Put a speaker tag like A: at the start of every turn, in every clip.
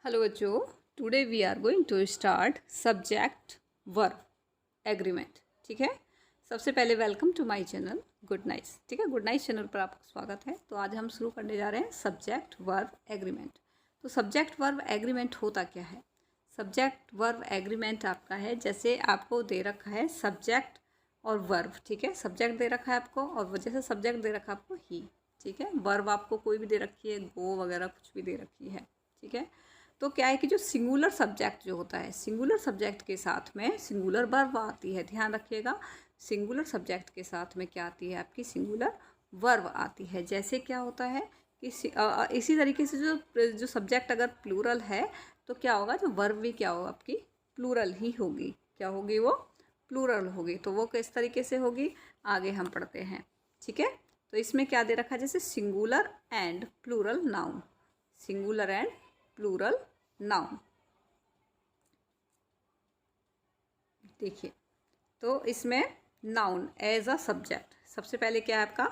A: Hello बच्चों, today we are going to start subject verb agreement. ठीक है। सबसे पहले welcome to my channel good nights. ठीक है, गुड नाइट्स चैनल पर आपका स्वागत है। तो आज हम शुरू करने जा रहे हैं सब्जेक्ट वर्ब एग्रीमेंट। तो सब्जेक्ट वर्ब एग्रीमेंट होता क्या है? सब्जेक्ट वर्ब एग्रीमेंट आपका है, जैसे आपको दे रखा है सब्जेक्ट और वर्ब। ठीक है, सब्जेक्ट दे रखा है आपको और जैसे सब्जेक्ट दे रखा है आपको ही। ठीक है, वर्ब आपको कोई भी दे रखी है, गो वगैरह कुछ भी दे रखी है। ठीक है, तो क्या है कि जो सिंगुलर सब्जेक्ट जो होता है, सिंगुलर सब्जेक्ट के साथ में सिंगुलर वर्ब आती है। ध्यान रखिएगा, सिंगुलर सब्जेक्ट के साथ में क्या आती है आपकी? सिंगुलर वर्ब आती है। जैसे क्या होता है कि इसी तरीके से जो सब्जेक्ट अगर प्लूरल है तो क्या होगा, जो वर्ब भी क्या होगा आपकी? प्लूरल ही होगी। क्या होगी वो? प्लूरल होगी। तो वो किस तरीके से होगी आगे हम पढ़ते हैं। ठीक है, तो इसमें क्या दे रखा है? जैसे singular and plural noun, singular and plural noun. देखिए, तो इसमें नाउन एज अ सब्जेक्ट, सबसे पहले क्या है आपका?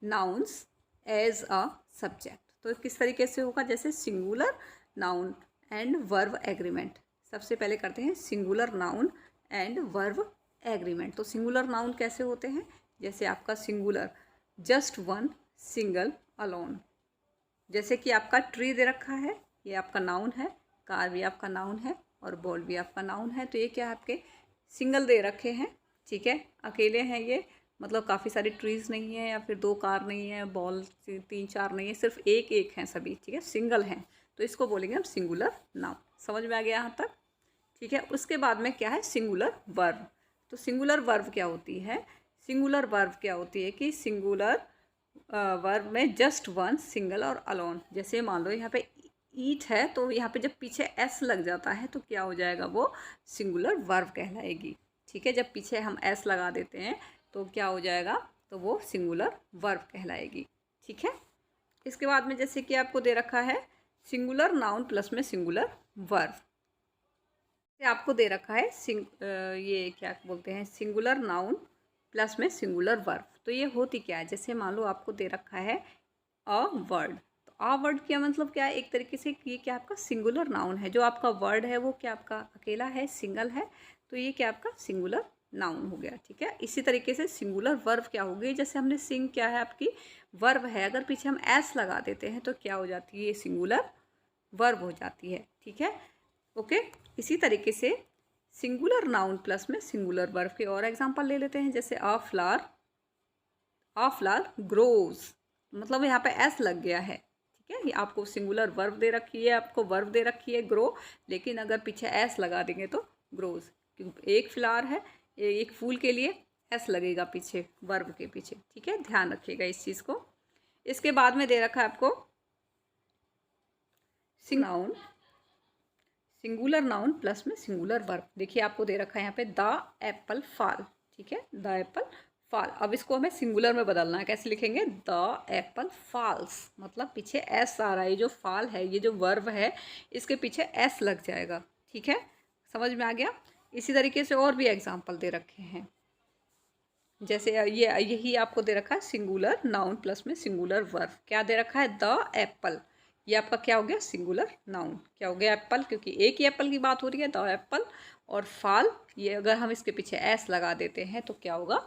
A: Nouns as a subject. तो किस तरीके से होगा? जैसे singular noun and verb agreement. सबसे पहले करते हैं singular noun and verb agreement. तो सिंगुलर नाउन कैसे होते हैं? जैसे आपका singular just one, single, alone. जैसे कि आपका ट्री दे रखा है, ये आपका नाउन है। कार भी आपका नाउन है और बॉल भी आपका नाउन है। तो ये क्या है आपके? सिंगल दे रखे हैं। ठीक है, अकेले हैं ये, मतलब काफ़ी सारी ट्रीज़ नहीं है या फिर दो कार नहीं है, बॉल तीन चार नहीं है, सिर्फ एक एक हैं सभी। ठीक है, सिंगल हैं, तो इसको बोलेंगे हम सिंगुलर नाउन। समझ में आ गया यहाँ तक? ठीक है, उसके बाद में क्या है? Singular verb. तो सिंगुलर वर्ब क्या होती है? सिंगुलर वर्ब क्या होती है कि सिंगुलर वर्ब में जस्ट वन, सिंगल और अलोन। जैसे मान लो यहाँ पे ईट है, तो यहाँ पे जब पीछे एस लग जाता है तो क्या हो जाएगा? वो सिंगुलर वर्ब कहलाएगी। ठीक है, जब पीछे हम एस लगा देते हैं तो क्या हो जाएगा? तो वो सिंगुलर वर्ब कहलाएगी। ठीक है, इसके बाद में जैसे कि आपको दे रखा है सिंगुलर नाउन प्लस में सिंगुलर वर्ब। आपको दे रखा है ये क्या बोलते हैं? सिंगुलर नाउन प्लस में सिंगुलर वर्ब। तो ये होती क्या है? जैसे मान लो आपको दे रखा है अ वर्ड। तो अ वर्ड क्या मतलब क्या है? एक तरीके से ये क्या आपका सिंगुलर नाउन है। जो आपका वर्ड है वो क्या आपका अकेला है, सिंगल है। तो ये क्या आपका सिंगुलर नाउन हो गया। ठीक है, इसी तरीके से सिंगुलर वर्ब क्या होगी? जैसे हमने सिंग क्या है आपकी? वर्ब है, अगर पीछे हम एस लगा देते हैं तो क्या हो जाती है? ये सिंगुलर वर्ब हो जाती है। ठीक है, ओके। इसी तरीके से सिंगुलर नाउन प्लस में सिंगुलर वर्ब के और एग्जांपल ले लेते हैं। जैसे अ फ्लावर ग्रोज, मतलब यहाँ पे एस लग गया है। ठीक है, ये आपको सिंगुलर वर्ब दे रखी है, आपको वर्ब दे रखी है ग्रो, लेकिन अगर पीछे एस लगा देंगे तो ग्रोज। क्योंकि एक फ्लावर है, एक फूल के लिए एस लगेगा पीछे, वर्ब के पीछे। ठीक है, ध्यान रखिएगा इस चीज़ को। इसके बाद में दे रखा है आपको नाउन, सिंगुलर नाउन प्लस में सिंगुलर वर्ब। देखिए आपको दे रखा है यहाँ पे द एप्पल फॉल। ठीक है, द एप्पल फॉल। अब इसको हमें सिंगुलर में बदलना है। कैसे लिखेंगे? द एप्पल फॉल्स, मतलब पीछे एस आ रहा है। ये जो फॉल है, ये जो वर्ब है, इसके पीछे एस लग जाएगा। ठीक है, समझ में आ गया? इसी तरीके से और भी एग्जाम्पल दे रखे हैं। जैसे ये यही आपको दे रखा है सिंगुलर नाउन प्लस में सिंगुलर वर्ब। क्या दे रखा है? The Apple. ये आपका क्या हो गया? Singular noun. क्या हो गया? एप्पल, क्योंकि एक ही एप्पल की बात हो रही है, द एप्पल। और फाल, ये अगर हम इसके पीछे एस लगा देते हैं तो क्या होगा?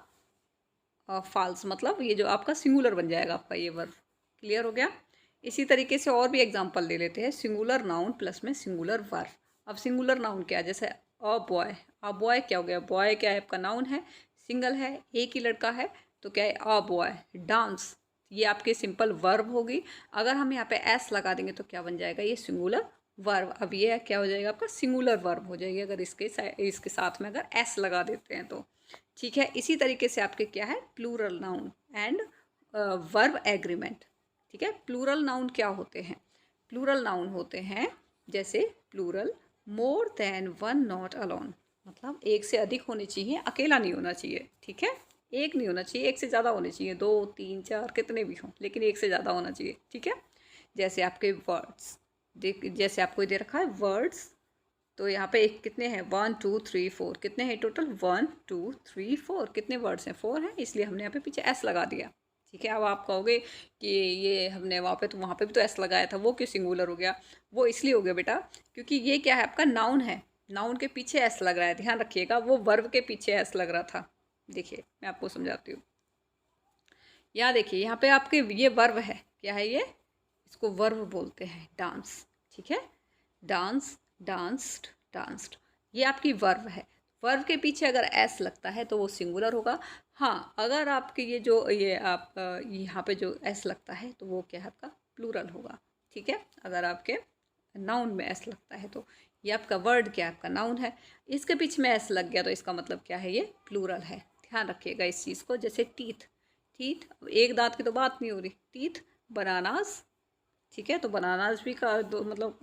A: फाल्स, मतलब ये जो आपका सिंगुलर बन जाएगा आपका ये वर्ब। क्लियर हो गया? इसी तरीके से और भी एग्जाम्पल ले लेते हैं। सिंगुलर नाउन प्लस में सिंगुलर वर्ब। अब सिंगुलर नाउन क्या है? जैसे अ बॉय। अ बॉय क्या हो गया? बॉय क्या है आपका? नाउन है, सिंगल है, एक ही लड़का है, तो क्या है? A boy dance. ये आपके सिंपल वर्ब होगी। अगर हम यहाँ पे एस लगा देंगे तो क्या बन जाएगा? ये सिंगुलर वर्ब। अब ये क्या हो जाएगा आपका? सिंगुलर वर्ब हो जाएगी, अगर इसके साथ में अगर एस लगा देते हैं तो। ठीक है, इसी तरीके से आपके क्या है? Plural noun and verb agreement. ठीक है, प्लूरल नाउन क्या होते हैं? प्लूरल नाउन होते हैं जैसे plural more than one not alone, मतलब एक से अधिक होने चाहिए, अकेला नहीं होना चाहिए। ठीक है, एक नहीं होना चाहिए, एक से ज़्यादा होने चाहिए, दो तीन चार कितने भी हों, लेकिन एक से ज़्यादा होना चाहिए। ठीक है, जैसे आपके वर्ड्स, जैसे आपको दे रखा है वर्ड्स, तो यहाँ पे एक कितने हैं? 1 2 3 4, कितने हैं टोटल? 1 2 3 4। कितने वर्ड्स हैं? 4 हैं, इसलिए हमने यहाँ पे पीछे एस लगा दिया। ठीक है। अब आप कहोगे कि ये हमने वहाँ पे तो वहाँ पे भी तो एस लगाया था, वो क्यों सिंगुलर हो गया? वो इसलिए हो गया बेटा क्योंकि ये क्या है, आपका नाउन है, नाउन के पीछे एस लग रहा है, ध्यान रखिएगा, वो वर्ब के पीछे एस लग रहा था। देखिए मैं आपको समझाती हूँ। यहाँ देखिए, यहाँ पे आपके ये वर्ब है, क्या है ये? इसको वर्ब बोलते हैं, डांस। ठीक है, डांस, डांस्ड, डांस्ड, ये आपकी वर्ब है। वर्ब के पीछे अगर एस लगता है तो वो सिंगुलर होगा। हाँ, अगर आपके ये आप यहाँ पे जो एस लगता है तो वो क्या है, आपका प्लूरल होगा। ठीक है, अगर आपके नाउन में एस लगता है तो ये आपका वर्ड क्या है, आपका नाउन है, इसके पीछे में एस लग गया तो इसका मतलब क्या है, ये प्लूरल है। ध्यान रखिएगा इस चीज़ को। जैसे टीथ, टीथ, एक दांत की तो बात नहीं हो रही, टीथ, बनानास। ठीक है, तो बनानास भी का दो मतलब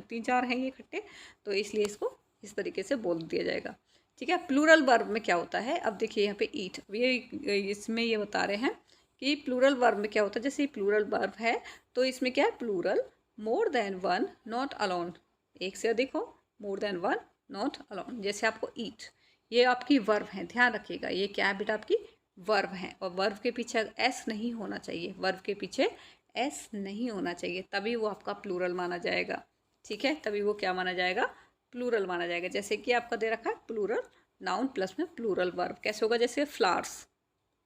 A: 3-4 हैं ये इकट्ठे, तो इसलिए इसको इस तरीके से बोल दिया जाएगा। ठीक है, प्लूरल वर्ब में क्या होता है, अब देखिए यहाँ पे ईट, ये इसमें ये बता रहे हैं कि प्लूरल वर्ब में क्या होता है। जैसे प्लूरल वर्ब है तो इसमें क्या है, plural, more than one, not alone, एक से अधिक हो, more than one, not alone. जैसे आपको ईट, ये आपकी वर्ब है, ध्यान रखिएगा, ये क्या है बेटा, आपकी वर्ब है, और वर्ब के पीछे एस नहीं होना चाहिए, वर्ब के पीछे एस नहीं होना चाहिए, तभी वो आपका प्लूरल माना जाएगा। ठीक है, तभी वो क्या माना जाएगा, प्लूरल माना जाएगा। जैसे कि आपका दे रखा है प्लूरल नाउन प्लस में प्लूरल वर्ब, कैसे होगा, जैसे फ्लावर्स,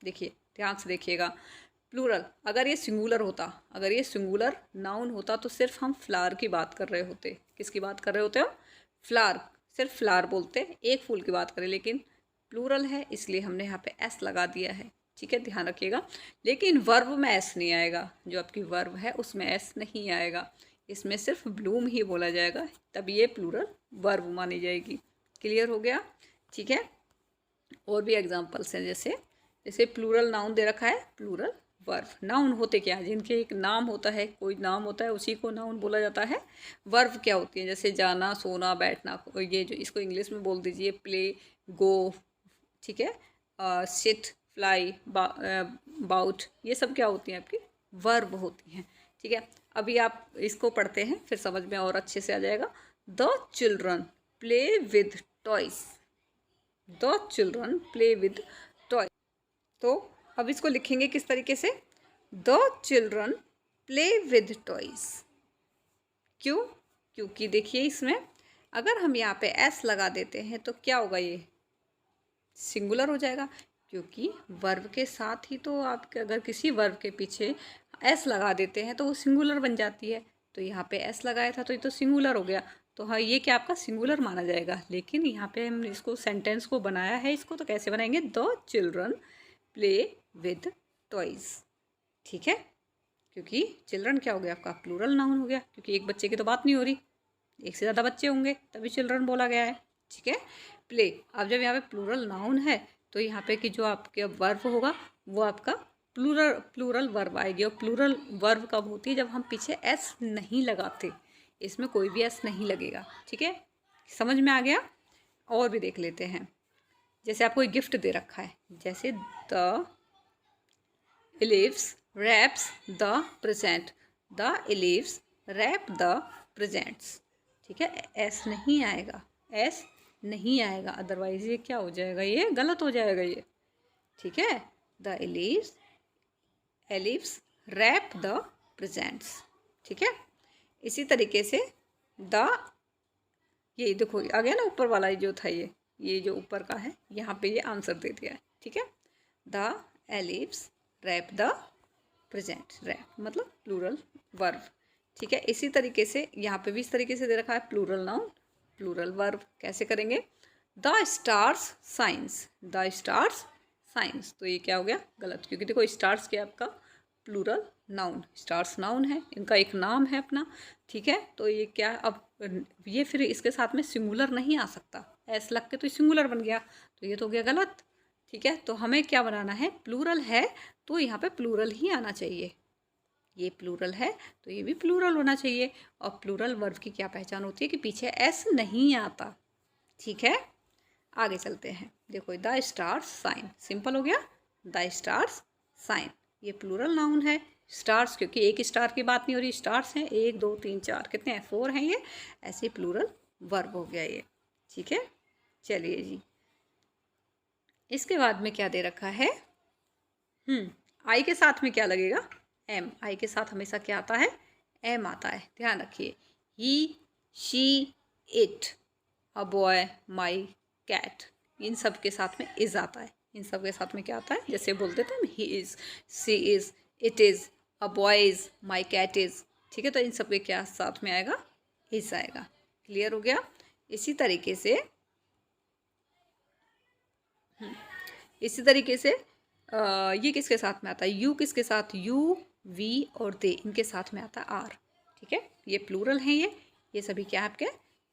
A: देखिए ध्यान से देखिएगा, प्लूरल, अगर ये सिंगुलर होता, अगर ये सिंगुलर नाउन होता तो सिर्फ हम फ्लावर की बात कर रहे होते। किसकी बात कर रहे होते हो, फ्लावर, सिर्फ फ्लावर बोलते, एक फूल की बात करें, लेकिन प्लूरल है इसलिए हमने यहाँ पे एस लगा दिया है। ठीक है, ध्यान रखिएगा, लेकिन वर्ब में एस नहीं आएगा, जो आपकी वर्ब है उसमें एस नहीं आएगा, इसमें सिर्फ ब्लूम ही बोला जाएगा, तब ये प्लूरल वर्ब मानी जाएगी। क्लियर हो गया? ठीक है, और भी एग्जांपल्स हैं, जैसे जैसे प्लूरल नाउन दे रखा है, प्लूरल वर्ब। नाउन होते क्या हैं, जिनके एक नाम होता है, कोई नाम होता है, उसी को नाउन बोला जाता है। वर्ब क्या होती है, जैसे जाना, सोना, बैठना, ये जो इसको इंग्लिश में बोल दीजिए, प्ले, गो, ठीक है, सिट, फ्लाई, बाउट, ये सब क्या होती हैं, आपकी वर्ब होती हैं। ठीक है, अभी आप इसको पढ़ते हैं फिर समझ में और अच्छे से आ जाएगा। The children play with toys, the children play with toy. तो अब इसको लिखेंगे किस तरीके से, the children play with toys. क्यों? क्योंकि देखिए इसमें अगर हम यहाँ पे एस लगा देते हैं तो क्या होगा, ये सिंगुलर हो जाएगा, क्योंकि वर्ब के साथ ही तो आप अगर किसी वर्ब के पीछे एस लगा देते हैं तो वो सिंगुलर बन जाती है। तो यहाँ पे एस लगाया था तो ये तो सिंगुलर हो गया, तो हाँ ये क्या आपका सिंगुलर माना जाएगा। लेकिन यहाँ पे हम इसको सेंटेंस को बनाया है, इसको तो कैसे बनाएंगे, the children play with toys. ठीक है, क्योंकि चिल्ड्रन क्या हो गया, आपका प्लूरल नाउन हो गया, क्योंकि एक बच्चे की तो बात नहीं हो रही, एक से ज़्यादा बच्चे होंगे तभी चिल्ड्रन बोला गया है। ठीक है, प्ले, अब जब यहाँ पे प्लूरल नाउन है तो यहाँ पे कि जो आपके वर्ब होगा वो आपका प्लूरल वर्ब आएगी। और प्लूरल वर्ब कब होती है, जब हम पीछे एस नहीं लगाते, इसमें कोई भी एस नहीं लगेगा। ठीक है, समझ में आ गया? और भी देख लेते हैं, जैसे आपको एक गिफ्ट दे रखा है, जैसे the elves wraps the present, the elves wrap the presents. ठीक है, एस नहीं आएगा, एस नहीं आएगा, अदरवाइज ये क्या हो जाएगा, ये गलत हो जाएगा ये। ठीक है, द एलिव्स, एलिव्स रैप द प्रेजेंट्स। ठीक है, इसी तरीके से द, ये देखो आ गया ना ऊपर वाला जो था, ये जो ऊपर का है, यहाँ पे ये आंसर दे दिया है। ठीक है, the elves wrap the present, wrap मतलब प्लूरल वर्ब। ठीक है, इसी तरीके से यहाँ पे भी इस तरीके से दे रखा है, प्लूरल नाउन प्लूरल वर्ब। कैसे करेंगे, the stars science, the stars science, तो ये क्या हो गया, गलत, क्योंकि देखो स्टार्स क्या आपका प्लूरल नाउन, स्टार्स नाउन है, इनका एक नाम है अपना। ठीक है, तो ये क्या, अब ये फिर इसके साथ में सिंगुलर नहीं आ सकता, एस लग के तो सिंगुलर बन गया, तो ये तो हो गया गलत। ठीक है, तो हमें क्या बनाना है, प्लूरल है तो यहाँ पे प्लूरल ही आना चाहिए, ये प्लूरल है तो ये भी प्लूरल होना चाहिए। और प्लूरल वर्ब की क्या पहचान होती है कि पीछे एस नहीं आता। ठीक है, आगे चलते हैं, देखो द स्टार्स साइन, सिंपल हो गया, द स्टार्स साइन, ये प्लूरल नाउन है, स्टार्स क्योंकि एक स्टार की बात नहीं हो रही, स्टार्स हैं 1 2 3 4, कितने हैं, 4 हैं, ये ऐसे प्लूरल वर्ब हो गया ये। ठीक है, चलिए जी, इसके बाद में क्या दे रखा है, आई के साथ में क्या लगेगा, एम। आई के साथ हमेशा क्या आता है, एम आता है, ध्यान रखिए। He, she, it, a boy, my, cat, इन सब के साथ में इज आता है। इन सब के साथ में क्या आता है, जैसे बोलते थे he is, she is, it is, a boy is, my cat is. ठीक है, तो इन सब के क्या साथ में आएगा, इज आएगा। क्लियर हो गया। इसी तरीके से ये किसके साथ में आता है, यू किसके साथ, यू, वी और दे, इनके साथ में आता है आर। ठीक है, ये प्लूरल हैं, ये सभी क्या है आपके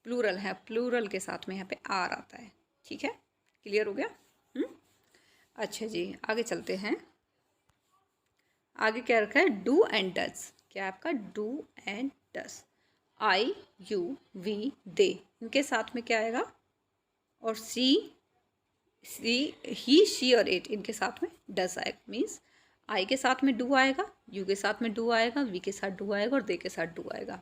A: प्लूरल है। प्लूरल के साथ में यहाँ पे आर आता है। ठीक है, क्लियर हो गया। अच्छा जी, आगे चलते हैं। आगे क्या रखा है, डू एंड डज। क्या है आपका, do and does. I, you, we, they, इनके साथ में क्या आएगा, और सी, ही, शी और इट, इनके साथ में डज आएगा। मीन्स आई के साथ में डू आएगा, यू के साथ में डू आएगा, वी के साथ डू आएगा और दे के साथ डू आएगा।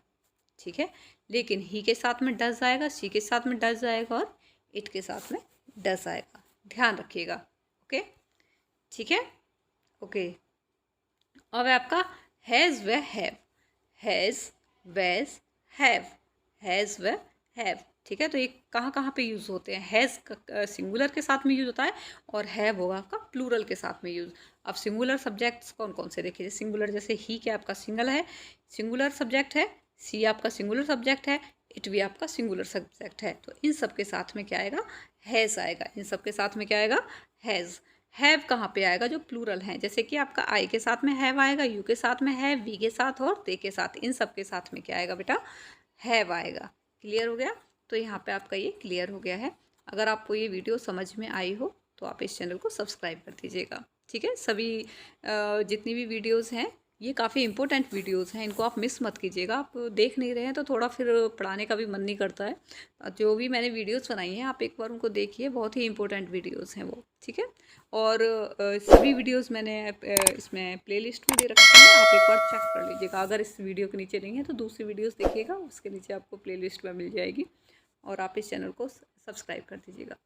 A: ठीक है, लेकिन ही के साथ में डज आएगा, शी के साथ में डज आएगा और इट के साथ में डज आएगा। ध्यान रखिएगा। ओके, ठीक है। ओके, अब है आपका हैज़ व have. Has, was, have, has व हैव। ठीक है, तो ये कहाँ कहाँ पे यूज़ होते हैं, हैज़ सिंगुलर के साथ में यूज़ होता है और हैव होगा आपका प्लूरल के साथ में यूज़। अब सिंगुलर सब्जेक्ट्स कौन कौन से देखिए, सिंगुलर जैसे ही क्या आपका सिंगल है, सिंगुलर सब्जेक्ट है, सी आपका सिंगुलर सब्जेक्ट है, इट भी आपका सिंगुलर सब्जेक्ट है। तो इन सब के साथ में क्या आएगा, हैज़ आएगा। इन सब के साथ में क्या आएगा, हैज़। हैव कहाँ पे आएगा, जो प्लूरल हैं, जैसे कि आपका आई के साथ में हैव आएगा, यू के साथ में हैव, वी के साथ और दे के साथ, इन सब के साथ में क्या आएगा बेटा, हैव आएगा। क्लियर हो गया। तो यहाँ पे आपका ये क्लियर हो गया है। अगर आपको ये वीडियो समझ में आई हो तो आप इस चैनल को सब्सक्राइब कर दीजिएगा। ठीक है, सभी जितनी भी वीडियोज़ हैं ये काफ़ी इंपॉर्टेंट वीडियोज़ हैं, इनको आप मिस मत कीजिएगा। आप देख नहीं रहे हैं तो थोड़ा फिर पढ़ाने का भी मन नहीं करता है। जो भी मैंने वीडियोज़ बनाई हैं आप एक बार उनको देखिए, बहुत ही इंपॉर्टेंट वीडियोज़ हैं वो। ठीक है, और सभी वीडियोज़ मैंने इसमें प्लेलिस्ट में दे रखी हैं, आप एक बार चेक कर लीजिएगा। अगर इस वीडियो के नीचे नहीं है तो दूसरी वीडियोज़ देखिएगा, उसके नीचे आपको प्लेलिस्ट में मिल जाएगी और आप इस चैनल को सब्सक्राइब कर दीजिएगा।